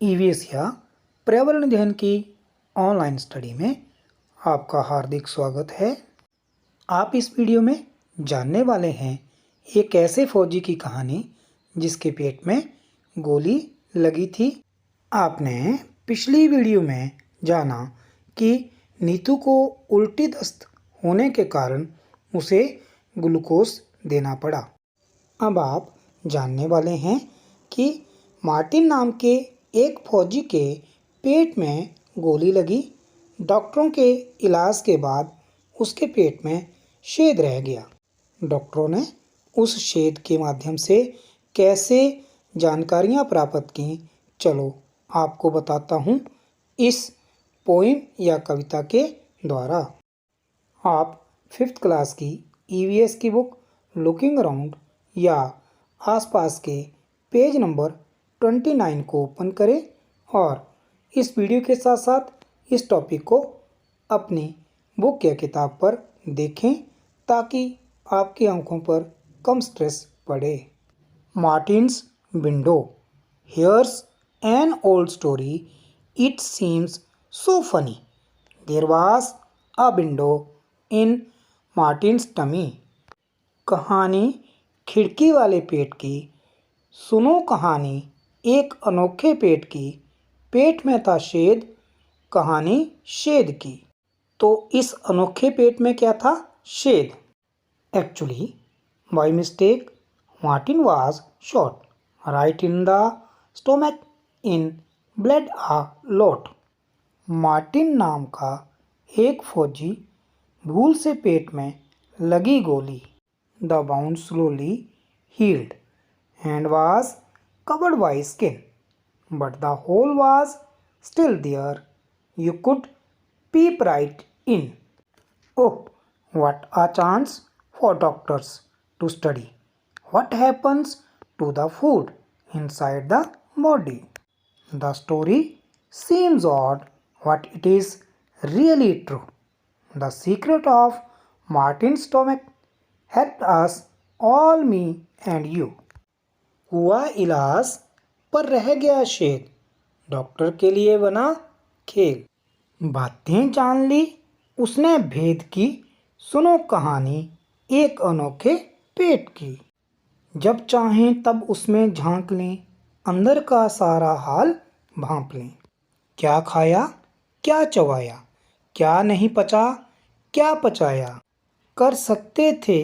EVS या पर्यावरण अध्ययन की ऑनलाइन स्टडी में आपका हार्दिक स्वागत है। आप इस वीडियो में जानने वाले हैं एक ऐसे फौजी की कहानी जिसके पेट में गोली लगी थी। आपने पिछली वीडियो में जाना कि नीतू को उल्टी दस्त होने के कारण उसे ग्लूकोज देना पड़ा। अब आप जानने वाले हैं कि मार्टिन नाम के एक फौजी के पेट में गोली लगी। डॉक्टरों के इलाज के बाद उसके पेट में छेद रह गया। डॉक्टरों ने उस छेद के माध्यम से कैसे जानकारियां प्राप्त की, चलो आपको बताता हूँ इस पोइम या कविता के द्वारा। आप 5th क्लास की ईवीएस की बुक लुकिंग अराउंड या आसपास के पेज नंबर 29 को ओपन करें और इस वीडियो के साथ साथ इस टॉपिक को अपनी बुक या किताब पर देखें ताकि आपकी आंखों पर कम स्ट्रेस पड़े। Martins window. Here's an old story. It seems so funny. There was a window in Martin's tummy. कहानी खिड़की वाले पेट की। सुनो कहानी एक अनोखे पेट की। पेट में था छेद, कहानी छेद की। तो इस अनोखे पेट में क्या था? छेद। Actually by mistake Martin was shot right in the stomach in blood a lot. Martin नाम का एक फौजी भूल से पेट में लगी गोली। The wound slowly healed and was covered by skin, but the hole was still there. You could peep right in. Oh, what a chance for doctors to study what happens to the food inside the body. The story seems odd, but it is really true. The secret of Martin's stomach helped us all, me and you. हुआ इलाज पर रह गया छेद, doctor के लिए बना खेल। बातें जान ली उसने भेद की, सुनो कहानी एक अनोखे पेट की। जब चाहें तब उसमें झांक लें, अंदर का सारा हाल भांप लें। क्या खाया, क्या चबाया, क्या नहीं पचा, क्या पचाया, कर सकते थे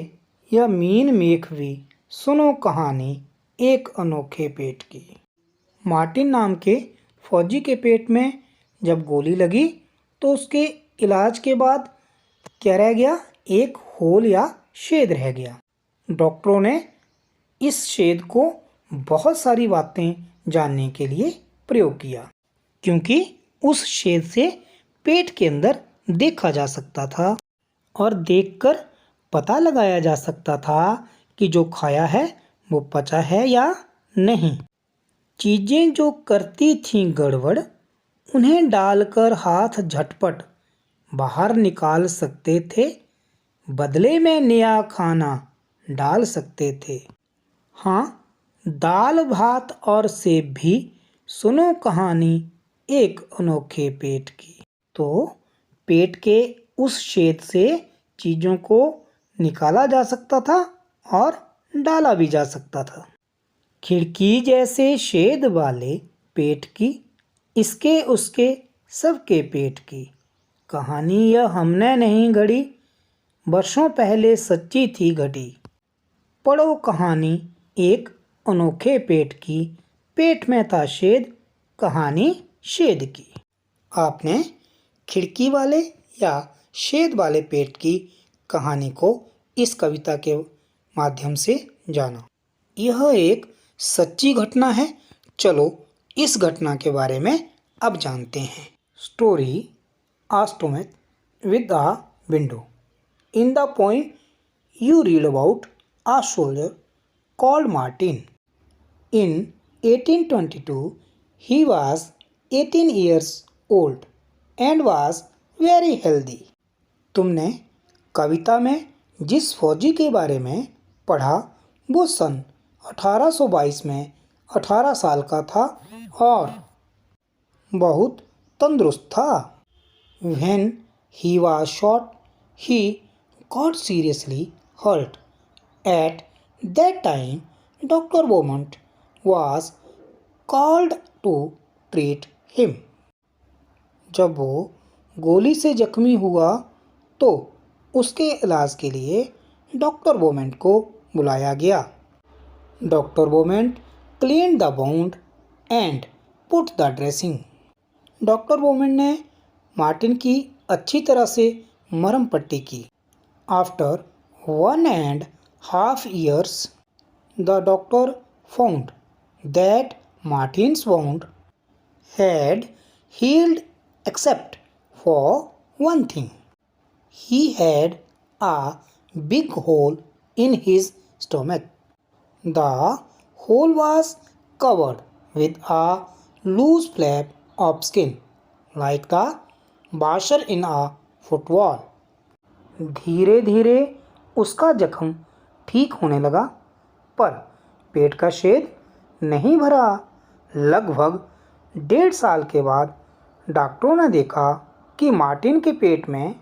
यह मीन मेख भी, सुनो कहानी एक अनोखे पेट की। मार्टिन नाम के फौजी के पेट में जब गोली लगी तो उसके इलाज के बाद क्या रह गया? एक होल या छेद रह गया। डॉक्टरों ने इस छेद को बहुत सारी बातें जानने के लिए प्रयोग किया, क्योंकि उस छेद से पेट के अंदर देखा जा सकता था और देखकर पता लगाया जा सकता था कि जो खाया है वो पचा है या नहीं। चीज़ें जो करती थीं गड़बड़, उन्हें डालकर हाथ झटपट बाहर निकाल सकते थे, बदले में नया खाना डाल सकते थे। हाँ, दाल भात और सेब भी, सुनो कहानी एक अनोखे पेट की। तो पेट के उस छेद से चीज़ों को निकाला जा सकता था और डाला भी जा सकता था। खिड़की जैसे छेद वाले पेट की, इसके उसके सबके पेट की। कहानी यह हमने नहीं गढ़ी, वर्षों पहले सच्ची थी घटी। पढ़ो कहानी एक अनोखे पेट की, पेट में था छेद, कहानी छेद की। आपने खिड़की वाले या छेद वाले पेट की कहानी को इस कविता के माध्यम से जाना। यह एक सच्ची घटना है। चलो इस घटना के बारे में अब जानते हैं। Story a stomach with a window. In the poem you read about a soldier called Martin. In 1822, he was 18 years old and was very healthy. तुमने कविता में जिस फौजी के बारे में पढ़ा वो सन 1822 में 18 साल का था और बहुत तंदुरुस्त था। When he was shot, he got seriously hurt. At that time, Dr. Beaumont was called to treat him. जब वो गोली से जख्मी हुआ तो उसके इलाज के लिए डॉक्टर बोमेंट को बुलाया गया। Doctor Beaumont cleaned the wound and put the dressing. Doctor Beaumont ने मार्टिन की अच्छी तरह से मरहम पट्टी की। After 1.5 years, the doctor found that Martin's wound had healed except for one thing. He had a big hole in his stomach. The hole was covered with a loose flap of skin, like the washer in a footwall. धीरे धीरे उसका जख्म ठीक होने लगा, पर पेट का छेद नहीं भरा। लगभग 1.5 साल के बाद डॉक्टरों ने देखा कि मार्टिन के पेट में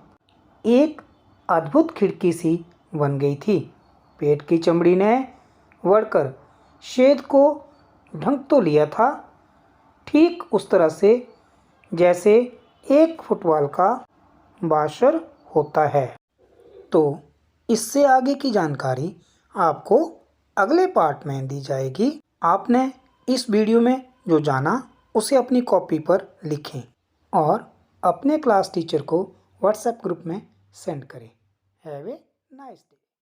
एक अद्भुत खिड़की सी बन गई थी। पेट की चमड़ी ने बढ़कर छेद को ढक तो लिया था, ठीक उस तरह से जैसे एक फुटबॉल का वाशर होता है। तो इससे आगे की जानकारी आपको अगले पार्ट में दी जाएगी। आपने इस वीडियो में जो जाना उसे अपनी कॉपी पर लिखें और अपने क्लास टीचर को व्हाट्सएप ग्रुप में सेंड करें। Have a nice day.